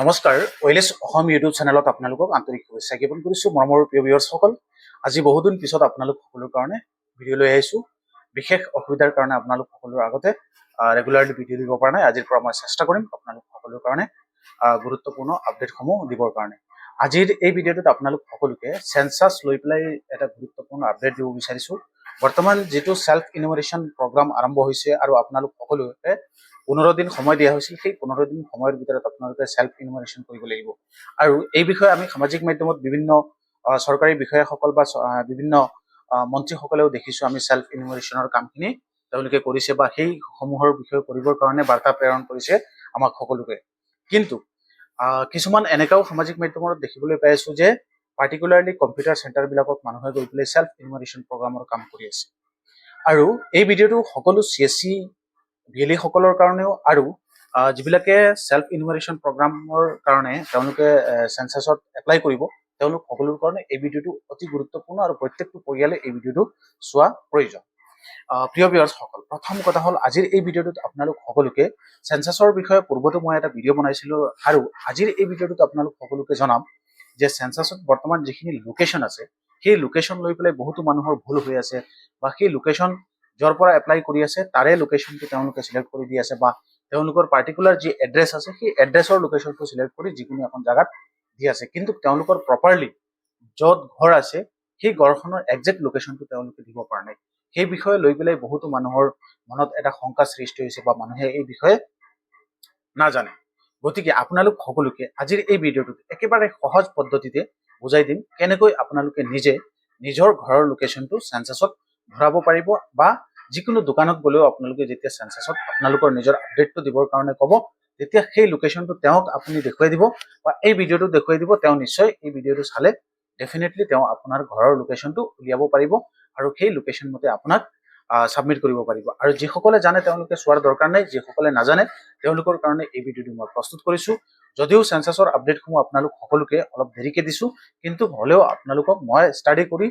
নমস্কাৰ ওয়েলেছ অসম ইউটিউব চেনেলত আপোনালোকক আন্তৰিক শুভেচ্ছা জ্ঞাপন কৰিছোঁ মৰমৰ প্ৰিয় ভিউৱাৰ্ছসকল। আজি বহুদিন পিছত আপোনালোক সকলোৰ কাৰণে ভিডিঅ' লৈ আহিছোঁ। বিশেষ অসুবিধাৰ কাৰণে আপোনালোক সকলোৰ আগতে ৰেগুলাৰলি ভিডিঅ' দিব পৰা নাই। আজিৰ পৰা মই চেষ্টা কৰিম আপোনালোক সকলোৰ কাৰণে গুৰুত্বপূৰ্ণ আপডেটসমূহ দিবৰ কাৰণে। আজিৰ এই ভিডিঅ'টোত আপোনালোক সকলোকে চেঞ্চাছ লৈ পেলাই এটা গুৰুত্বপূৰ্ণ আপডেট দিব বিচাৰিছোঁ। বৰ্তমান যিটো সেল্ফ ইনোভেশ্যন প্ৰগ্ৰাম আৰম্ভ হৈছে আৰু আপোনালোক সকলোকে 15 দিন সময় দিয়া হৈছিল। সেই 15 দিন সময়ৰ ভিতৰত আপোনালোকে সেল্ফ ইনোভেশ্যন কৰিব লাগিব। আৰু এই বিষয়ে আমি সামাজিক মাধ্যমত বিভিন্ন চৰকাৰী বিষয়াসকল বা বিভিন্ন মন্ত্ৰীসকলেও দেখিছোঁ আমি সেল্ফ ইনোভেশ্যনৰ কামখিনি তেওঁলোকে কৰিছে বা সেই সমূহৰ বিষয়ে কৰিবৰ কাৰণে বাৰ্তা প্ৰেৰণ কৰিছে আমাক সকলোকে। কিন্তু কিছুমান এনেকাও সামাজিক মাধ্যমত দেখিবলৈ পাই আছো যে পাৰ্টিকুলাৰলি কম্পিউটাৰ চেণ্টাৰবিলাকত মানুহে গৈ পেলাই সেল্ফ ইনোভেশ্যন প্ৰগ্ৰামৰ কাম কৰি আছে। আৰু এই ভিডিঅ'টো সকলো CSC VLE সকলৰ কাৰণেও আৰু যিবিলাকে সেল্ফ ইনোভেশ্যন প্ৰগ্ৰামৰ কাৰণে তেওঁলোকে চেঞ্চাছত এপ্লাই কৰিব তেওঁলোক সকলোৰ কাৰণে এই ভিডিঅ'টো অতি গুৰুত্বপূৰ্ণ আৰু প্ৰত্যেকটো পৰিয়ালে এই ভিডিঅ'টো চোৱা প্ৰয়োজন। প্ৰিয় ভিউৱাৰ্ছসকল, প্ৰথম কথা হ'ল আজিৰ এই ভিডিঅ'টোত আপোনালোক সকলোকে চেঞ্চাছৰ বিষয়ে পূৰ্বতো মই এটা ভিডিঅ' বনাইছিলোঁ আৰু আজিৰ এই ভিডিঅ'টোত আপোনালোক সকলোকে জনাম যে চেঞ্চাছত বৰ্তমান যিখিনি লোকেশ্যন আছে সেই লোকেশ্যন লৈ পেলাই বহুতো মানুহৰ ভুল হৈ আছে বা সেই লোকেশ্যন য'ৰ পৰা এপ্লাই কৰি আছে তাৰে লোকেশ্যনটো তেওঁলোকে চিলেক্ট কৰি দি আছে বা তেওঁলোকৰ পাৰ্টিকুলাৰ যি এড্ৰেছ আছে সেই এড্ৰেছৰ লোকেশ্যনটো চিলেক্ট কৰি যিকোনো এখন জাগাত দি আছে, কিন্তু তেওঁলোকৰ প্ৰপাৰলি য'ত ঘৰ আছে সেই ঘৰখনৰ একজেক্ট লোকেশ্যনটো তেওঁলোকে দিব পৰা নাই। সেই বিষয়ে লৈ পেলাই বহুতো মানুহৰ মনত এটা শংকা সৃষ্টি হৈছে বা মানুহে এই বিষয়ে নাজানে। গতিকে আপোনালোক সকলোকে আজিৰ এই ভিডিঅ'টোত একেবাৰে সহজ পদ্ধতিতে বুজাই দিম কেনেকৈ আপোনালোকে নিজে নিজৰ ঘৰৰ লোকেশ্যনটো চেঞ্চাছত ভৰাব পাৰিব বা যিকোনো দোকানত গ'লেও আপোনালোকে যেতিয়া চেঞ্চাছত আপোনালোকৰ নিজৰ আপডেটটো দিবৰ কাৰণে ক'ব তেতিয়া সেই লোকেশ্যনটো তেওঁক আপুনি দেখুৱাই দিব বা এই ভিডিঅ'টো দেখুৱাই দিব। তেওঁ নিশ্চয় এই ভিডিঅ'টো চালে ডেফিনেটলি তেওঁ আপোনাৰ ঘৰৰ লোকেশ্যনটো উলিয়াব পাৰিব আৰু সেই লোকেশ্যন মতে আপোনাক সাবমিট কৰিব পাৰিব। আৰু যিসকলে জানে তেওঁলোকে চোৱাৰ দৰকাৰ নাই, যিসকলে নাজানে তেওঁলোকৰ কাৰণে এই ভিডিঅ'টো মই প্ৰস্তুত কৰিছোঁ। যদিও চেঞ্চাছৰ আপডেটসমূহ আপোনালোক সকলোকে অলপ দেৰিকে দিছোঁ, কিন্তু হ'লেও আপোনালোকক মই ষ্টাডি কৰি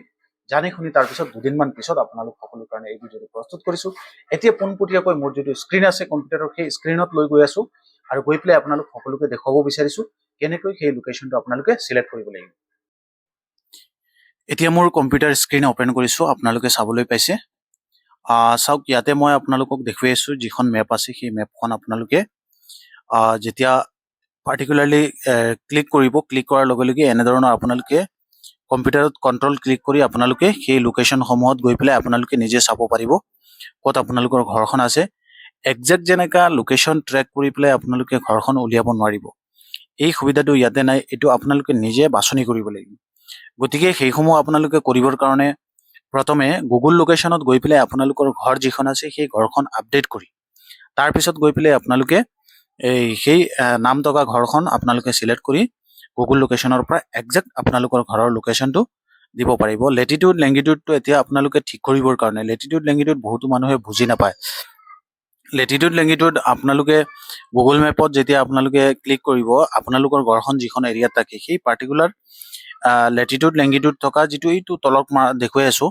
জানি শুনি তাৰপিছত দুদিনমান পিছত আপোনালোক সকলোৰ কাৰণে এই ভিডিঅ'টো প্ৰস্তুত কৰিছোঁ। এতিয়া পোনপটীয়াকৈ মোৰ যিটো স্ক্ৰীণ আছে কম্পিউটাৰৰ সেই স্ক্ৰীণত লৈ গৈ আছোঁ আৰু গৈ পেলাই আপোনালোক সকলোকে দেখুৱাব বিচাৰিছোঁ কেনেকৈ সেই লোকেশ্যনটো আপোনালোকে চিলেক্ট কৰিব লাগিব। এতিয়া মোৰ কম্পিউটাৰ স্ক্ৰীণ অপেন কৰিছোঁ, আপোনালোকে চাবলৈ পাইছে। চাওক, ইয়াতে মই আপোনালোকক দেখুৱাই আছোঁ যিখন মেপ আছে সেই মেপখন আপোনালোকে যেতিয়া পাৰ্টিকুলাৰলি ক্লিক কৰিব, ক্লিক কৰাৰ লগে লগে এনেধৰণৰ আপোনালোকে কম্পিউটাৰত কণ্ট্ৰল ক্লিক কৰি আপোনালোকে সেই লোকেশ্যনসমূহত গৈ পেলাই আপোনালোকে নিজে চাব পাৰিব ক'ত আপোনালোকৰ ঘৰখন আছে। একজেক্ট যেনেকা লোকেশ্যন ট্ৰেক কৰি পেলাই আপোনালোকে ঘৰখন উলিয়াব নোৱাৰিব, এই সুবিধাটো ইয়াতে নাই। এইটো আপোনালোকে নিজে বাছনি কৰিব লাগিব। গতিকে সেইসমূহ আপোনালোকে কৰিবৰ কাৰণে প্ৰথমে গুগল লোকেশ্যনত গৈ পেলাই আপোনালোকৰ ঘৰ যিখন আছে সেই ঘৰখন আপডেট কৰি তাৰপিছত গৈ পেলাই আপোনালোকে সেই নাম থকা ঘৰখন আপোনালোকে চিলেক্ট কৰি গুগল লোকেশ্যনৰ পৰা একজেক্ট আপোনালোকৰ ঘৰৰ লোকেশ্যনটো দিব পাৰিব। লেটিটিউড লেংগিটিউডটো এতিয়া আপোনালোকে ঠিক কৰিবৰ কাৰণে লেটিটিউড লেংগিটিউড বহুতো মানুহে বুজি নাপায়। লেটিটিউড লেংগিটিউড আপোনালোকে গুগল মেপত যেতিয়া আপোনালোকে ক্লিক কৰিব আপোনালোকৰ ঘৰখন যিখন এৰিয়াত থাকে সেই পাৰ্টিকুলাৰ লেটিটিউড লেংগিটিউড থকা যিটো এইটো তলত দেখুৱাই আছোঁ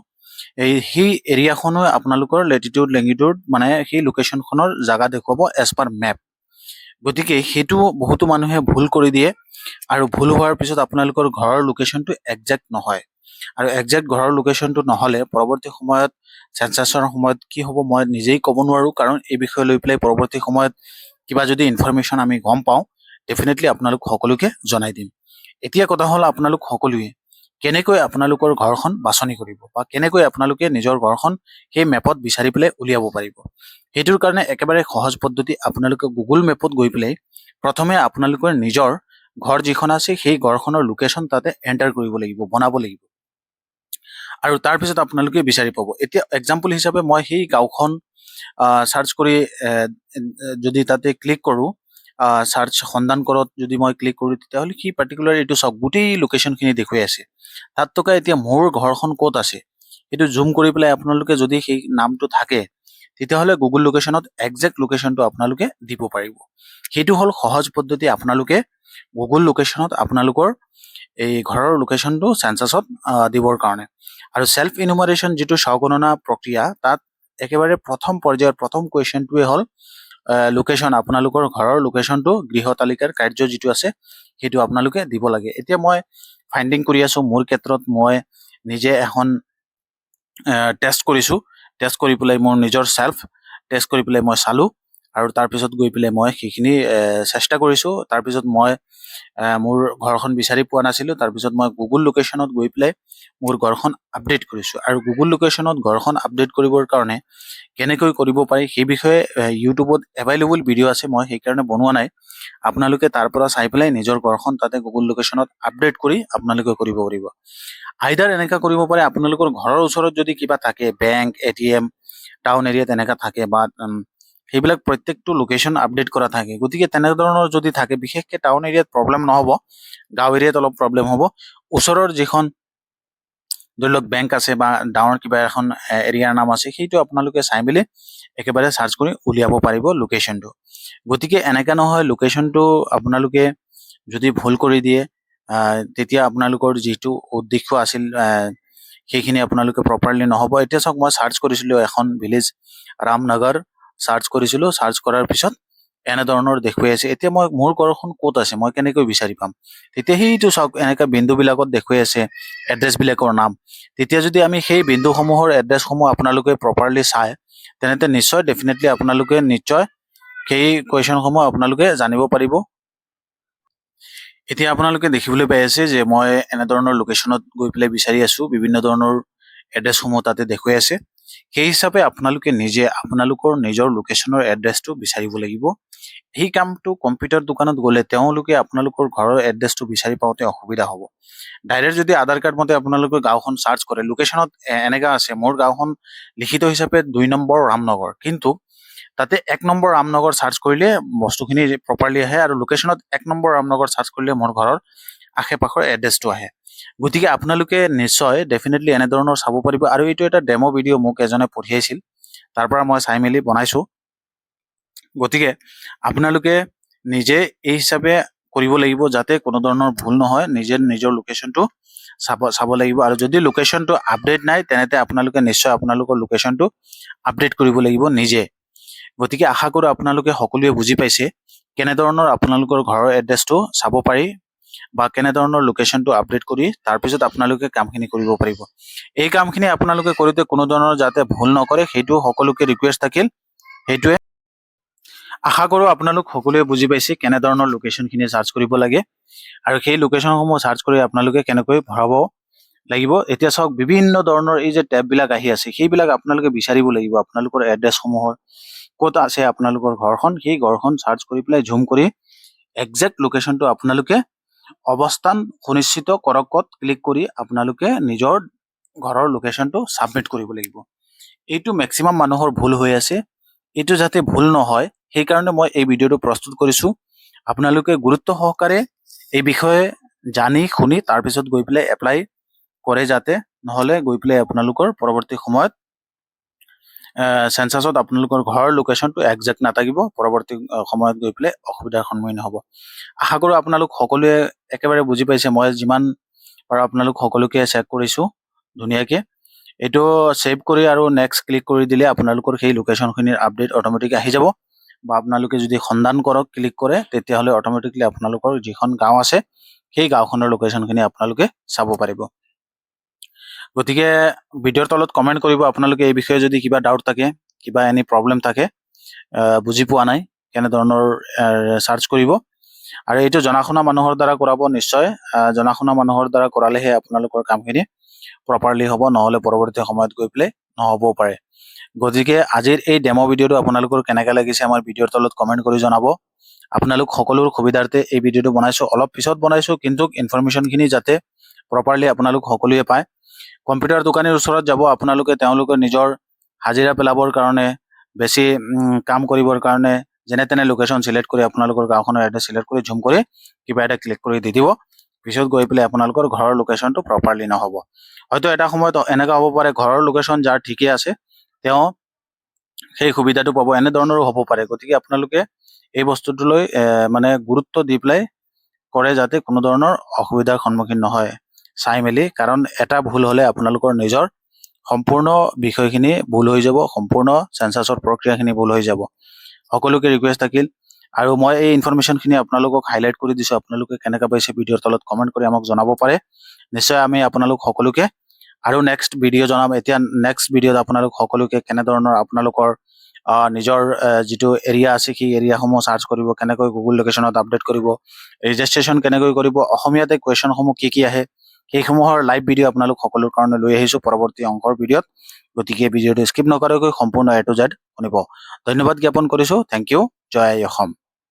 সেই এৰিয়াখনো আপোনালোকৰ লেটিটিউড লেংগিটিউড মানে সেই লোকেশ্যনখনৰ জাগা দেখুৱাব এজ পাৰ মেপ। গতিকে সেইটো বহুতো মানুহে ভুল কৰি দিয়ে আৰু ভুল হোৱাৰ পিছত আপোনালোকৰ ঘৰৰ লোকেশ্যনটো একজেক্ট নহয়। আৰু একজেক্ট ঘৰৰ লোকেশ্যনটো নহ'লে পৰৱৰ্তী সময়ত চেঞ্চাছৰ সময়ত কি হ'ব মই নিজেই ক'ব নোৱাৰোঁ, কাৰণ এই বিষয়ে লৈ পেলাই পৰৱৰ্তী সময়ত কিবা যদি ইনফৰমেশ্যন আমি গম পাওঁ ডেফিনেটলি আপোনালোক সকলোকে জনাই দিম। এতিয়া কথা হ'ল আপোনালোক সকলোৱে কেনেকৈ আপোনালোকৰ ঘৰখন বাছনি কৰিব বা কেনেকৈ আপোনালোকে নিজৰ ঘৰখন সেই মেপত বিচাৰি পেলাই উলিয়াব পাৰিব। সেইটোৰ কাৰণে একেবাৰে সহজ পদ্ধতি, আপোনালোকে গুগল মেপত গৈ পেলাই প্ৰথমে আপোনালোকৰ নিজৰ ঘৰ যিখন আছে সেই ঘৰখনৰ লোকেশ্যন তাতে এণ্টাৰ কৰিব লাগিব, বনাব লাগিব আৰু তাৰপিছত আপোনালোকে বিচাৰি পাব। এতিয়া এক্সাম্পল হিচাপে মই সেই গাঁওখন চাৰ্চ কৰি যদি তাতে ক্লিক কৰোঁ, চাৰ্চ সন্ধান কৰক যদি মই ক্লিক কৰোঁ তেতিয়াহ'লে কি পাৰ্টিকুলাৰ এইটো চাওক গোটেই লোকেশ্যনখিনি দেখুৱাই আছে। তাত থকা এতিয়া মোৰ ঘৰখন ক'ত আছে সেইটো জুম কৰি পেলাই আপোনালোকে যদি সেই নামটো থাকে তেতিয়াহ'লে গুগল লোকেশ্যনত একজেক্ট লোকেশ্যনটো আপোনালোকে দিব পাৰিব। সেইটো হ'ল সহজ পদ্ধতি আপোনালোকে গুগল লোকেশ্যনত আপোনালোকৰ এই ঘৰৰ লোকেশ্যনটো চেঞ্চাছত দিবৰ কাৰণে। আৰু সেল্ফ ইনুমাৰেশ্যন যিটো স্বগণনা প্ৰক্ৰিয়া তাত একেবাৰে প্ৰথম পৰ্যায়ৰ প্ৰথম কুৱেশ্যনটোৱে হ'ল লোকেশ্যন আপোনালোকৰ ঘৰৰ লোকেশ্যনটো গৃহ তালিকাৰ কাৰ্য যিটো আছে সেইটো আপোনালোকে দিব লাগে। এতিয়া মই ফাইণ্ডিং কৰি আছো, মোৰ ক্ষেত্ৰত মই নিজে এখন টেষ্ট কৰিছো, টেষ্ট কৰি পেলাই মোৰ নিজৰ সেলফ টেষ্ট কৰি পেলাই মই চালো আৰু তাৰপিছত গৈ পেলাই মই সেইখিনি চেষ্টা কৰিছো। তাৰপিছত মই মোৰ ঘৰখন বিচাৰি পোৱা নাছিলো, তাৰপিছত মই গুগল লোকেশ্যনত গৈ পেলাই মোৰ ঘৰখন আপডেট কৰিছো। আৰু গুগল লোকেশ্যনত ঘৰখন আপডেট কৰিবৰ কাৰণে কেনেকৈ কৰিব পাৰি সেই বিষয়ে ইউটিউবত এভেইলেবল ভিডিঅ' আছে, মই সেইকাৰণে বনোৱা নাই। আপোনালোকে তাৰ পৰা চাই পেলাই নিজৰ ঘৰখন তাতে গুগল লোকেশ্যনত আপডেট কৰি আপোনালোকে কৰিব পাৰিব। আইদাৰ এনেকা কৰিব পাৰে, আপোনালোকৰ ঘৰৰ ওচৰত যদি কিবা থাকে, বেংক, ATM, টাউন এৰিয়াত এনেকা থাকে বা সেইবিলাক প্ৰত্যেকটো লোকেশ্যন আপডেট কৰা থাকে। গতিকে তেনেধৰণৰ যদি থাকে, বিশেষকৈ টাউন এৰিয়াত প্ৰব্লেম নহ'ব, গাঁও এৰিয়াত অলপ প্ৰব্লেম হ'ব। ওচৰৰ যিখন ধৰি লওক বেংক আছে বা ডাঙৰ কিবা এখন এৰিয়াৰ নাম আছে, সেইটো আপোনালোকে চাই মেলি একেবাৰে চাৰ্চ কৰি উলিয়াব পাৰিব লোকেশ্যনটো। গতিকে এনেকা নহয় লোকেশ্যনটো আপোনালোকে যদি ভুল কৰি দিয়ে তেতিয়া আপোনালোকৰ যিটো উদ্দেশ্য আছিল সেইখিনি আপোনালোকে প্ৰপাৰলি নহ'ব। এতিয়া চাওক, মই চাৰ্চ কৰিছিলোঁ এখন ভিলেজ ৰামনগৰ চাৰ্চ কৰিছিলোঁ, চাৰ্চ কৰাৰ পিছত এনেধৰণৰ দেখুৱাই আছে। এতিয়া মই মোৰ ঘৰখন ক'ত আছে মই কেনেকৈ বিচাৰি পাম? তেতিয়া সেইটো চাওক, এনেকৈ বিন্দুবিলাকত দেখুৱাই আছে এড্ৰেছবিলাকৰ নাম। তেতিয়া যদি আমি সেই বিন্দুসমূহৰ এড্ৰেছসমূহ আপোনালোকে প্ৰপাৰলি চায়, তেনেতে নিশ্চয় ডেফিনেটলি আপোনালোকে নিশ্চয় সেই কুৱেশ্যনসমূহ আপোনালোকে জানিব পাৰিব। এতিয়া আপোনালোকে দেখিবলৈ পাই আছে যে মই এনেধৰণৰ লোকেশ্যনত গৈ পেলাই বিচাৰি আছো, বিভিন্ন ধৰণৰ এড্ৰেছসমূহ তাতে দেখুৱাই আছে। সেই হিচাপে আপোনালোকে নিজে আপোনালোকৰ নিজৰ লোকেশ্যনৰ এড্ৰেছটো বিচাৰিব লাগিব। সেই কামটো কম্পিউটাৰ দোকানত গ'লে তেওঁলোকে আপোনালোকৰ ঘৰৰ এড্ৰেছটো বিচাৰি পাওঁতে অসুবিধা হ'ব। ডাইৰেক্ট যদি আধাৰ কাৰ্ড মতে আপোনালোকে গাঁওখন চাৰ্চ কৰে, লোকেশ্যনত এনেকা আছে, মোৰ গাঁওখন লিখিত হিচাপে 2 নম্বৰ ৰামনগৰ, কিন্তু তাতে 1 নম্বৰ ৰামনগৰ চাৰ্চ কৰিলে বস্তুখিনি প্ৰপাৰলি আহে, আৰু লোকেশ্যনত 1 নম্বৰ ৰামনগৰ চাৰ্চ কৰিলে মোৰ ঘৰৰ আশে পাশৰ এড্ৰেছটো আহে। গতিকে আপোনালোকে নিশ্চয় ডেফিনেটলি এনেধৰণৰ চাব পাৰিব। আৰু এইটো এটা ডেমো ভিডিঅ' মোক এজনে পঠিয়াইছিল, তাৰ পৰা মই চাই মেলি বনাইছো। গতিকে আপোনালোকে নিজে এই হিচাপে কৰিব লাগিব যাতে কোনো ধৰণৰ ভুল নহয়। নিজে নিজৰ লোকেশ্যনটো চাব লাগিব। আৰু যদি লোকেশ্যনটো আপডেট নাই, তেনেতে আপোনালোকে নিশ্চয় আপোনালোকৰ লোকেশ্যনটো আপডেট কৰিব লাগিব নিজে। গতিকে আশা কৰোঁ আপোনালোকে সকলোৱে বুজি পাইছে কেনেধৰণৰ আপোনালোকৰ ঘৰৰ এড্ৰেছটো চাব পাৰি বা কেনেধৰণৰ লোকেশ্যনটো আপডেট কৰি তাৰপিছত আপোনালোকে কামখিনি কৰিব পাৰিব। এই কামখিনি আপোনালোকে কৰোঁতে কোনো ধৰণৰ যাতে ভুল নকৰে, সেইটো সকলোকে ৰিকুৱেষ্ট থাকিল। সেইটোৱে আশা কৰোঁ আপোনালোক সকলোৱে বুজি পাইছে কেনেধৰণৰ লোকেশ্যনখিনি চাৰ্চ কৰিব লাগে আৰু সেই লোকেশ্যনসমূহ চাৰ্চ কৰি আপোনালোকে কেনেকৈ ভৰাব লাগিব। এতিয়া চাওক, বিভিন্ন ধৰণৰ এই যে টেববিলাক আহি আছে, সেইবিলাক আপোনালোকে বিচাৰিব লাগিব। আপোনালোকৰ এড্ৰেছসমূহৰ ক'ত আছে আপোনালোকৰ ঘৰখন, সেই ঘৰখন চাৰ্চ কৰি পেলাই জুম কৰি একজেক্ট লোকেশ্যনটো আপোনালোকে অৱস্থান সুনিশ্চিত কৰকত ক্লিক কৰি আপোনালোকে নিজৰ ঘৰৰ লোকেশ্যনটো ছাবমিট কৰিব লাগিব। এইটো মেক্সিমাম মানুহৰ ভুল হৈ আছে। এইটো যাতে ভুল নহয় সেইকাৰণে মই এই ভিডিঅ'টো প্ৰস্তুত কৰিছোঁ। আপোনালোকে গুৰুত্ব সহকাৰে এই বিষয়ে জানি শুনি তাৰপিছত গৈ পেলাই এপ্লাই কৰে, যাতে নহ'লে গৈ পেলাই আপোনালোকৰ পৰৱৰ্তী সময়ত চেঞ্চাছত আপোনালোকৰ ঘৰৰ লোকেশ্যনটো একজেক্ট নাথাকিব, পৰৱৰ্তী সময়ত গৈ পেলাই অসুবিধাৰ সন্মুখীন হ'ব। আশা কৰোঁ আপোনালোক সকলোৱে একেবাৰে বুজি পাইছে। মই যিমান পাৰোঁ আপোনালোক সকলোকে চেক কৰিছোঁ ধুনীয়াকৈ। এইটো ছেভ কৰি আৰু নেক্সট ক্লিক কৰি দিলে আপোনালোকৰ সেই লোকেশ্যনখিনিৰ আপডেট অট'মেটিক আহি যাব। বা আপোনালোকে যদি সন্ধান কৰক ক্লিক কৰে, তেতিয়াহ'লে অট'মেটিকলি আপোনালোকৰ যিখন গাঁও আছে সেই গাঁওখনৰ লোকেশ্যনখিনি আপোনালোকে চাব পাৰিব। গতিকে ভিডিঅ'ৰ তলত কমেণ্ট কৰিব আপোনালোকে এই বিষয়ে যদি কিবা ডাউট থাকে, কিবা এনি প্ৰব্লেম থাকে, বুজি পোৱা নাই কেনেধৰণৰ চাৰ্চ কৰিব। আৰু এইটো জনা শুনা মানুহৰ দ্বাৰা কৰাব নিশ্চয়। জনা শুনা মানুহৰ দ্বাৰা কৰালেহে আপোনালোকৰ কামখিনি প্ৰপাৰলি হ'ব, নহ'লে পৰৱৰ্তী সময়ত গৈ পেলাই নহ'বও পাৰে। গতিকে আজিৰ এই ডেমো ভিডিঅ'টো আপোনালোকৰ কেনেকৈ লাগিছে আমাৰ ভিডিঅ'ৰ তলত কমেণ্ট কৰি জনাব। আপোনালোক সকলোৰ সুবিধাৰ্থে এই ভিডিঅ'টো বনাইছোঁ, অলপ পিছত বনাইছোঁ, কিন্তু ইনফৰমেশ্যনখিনি যাতে প্ৰপাৰলি আপোনালোক সকলোৱে পায়। কম্পিউটাৰ দোকানীৰ ওচৰত যাব আপোনালোকে, তেওঁলোকে নিজৰ হাজিৰা পেলাবৰ কাৰণে, বেছি কাম কৰিবৰ কাৰণে যেনে তেনে লোকেশ্যন চিলেক্ট কৰি আপোনালোকৰ গাঁওখনৰ এড্ৰেছ চিলেক্ট কৰি জুম কৰি কিবা এটা ক্লিক কৰি দি দিব। পিছত গৈ পেলাই আপোনালোকৰ ঘৰৰ লোকেশ্যনটো প্ৰপাৰলি নহ'ব। হয়তো এটা সময়ত এনেকুৱা হ'ব পাৰে, ঘৰৰ লোকেশ্যন যাৰ ঠিকে আছে তেওঁ সেই সুবিধাটো পাব, এনেধৰণৰো হ'ব পাৰে। গতিকে আপোনালোকে এই বস্তুটোলৈ মানে গুৰুত্ব দি পেলাই কৰে, যাতে কোনো ধৰণৰ অসুবিধাৰ সন্মুখীন নহয় চাই মেলি। কাৰণ এটা ভুল হ'লে আপোনালোকৰ নিজৰ সম্পূৰ্ণ বিষয়খিনি ভুল হৈ যাব, সম্পূৰ্ণ চেঞ্চাছৰ প্ৰক্ৰিয়াখিনি ভুল হৈ যাব। সকলোকে ৰিকুৱেষ্ট থাকিল আৰু মই এই ইনফৰমেশ্যনখিনি আপোনালোকক হাইলাইট কৰি দিছোঁ আপোনালোকে কেনেকৈ পাইছে ভিডিঅ'ৰ তলত কমেণ্ট কৰি আমাক জনাব পাৰে নিশ্চয় আমি আপোনালোক সকলোকে আৰু নেক্সট ভিডিঅ' জনাম এতিয়া নেক্সট ভিডিঅ'ত আপোনালোক সকলোকে কেনেধৰণৰ আপোনালোকৰ নিজৰ যিটো এৰিয়া আছে সেই এৰিয়াসমূহ চাৰ্চ কৰিব কেনেকৈ গুগল লোকেশ্যনত আপডেট কৰিব ৰেজিষ্ট্ৰেশ্যন কেনেকৈ কৰিব অসমীয়াতে কুৱেশ্যনসমূহ কি আহে সেইসমূহৰ লাইভ ভিডিঅ' আপোনালোক সকলোৰ কাৰণে লৈ আহিছোঁ পৰৱৰ্তী অংকৰ ভিডিঅ'ত গতিকে ভিডিঅ'টো স্কিপ নকৰাকৈ সম্পূৰ্ণ A to Z শুনিব ধন্যবাদ জ্ঞাপন কৰিছোঁ থেংক ইউ জয় অসম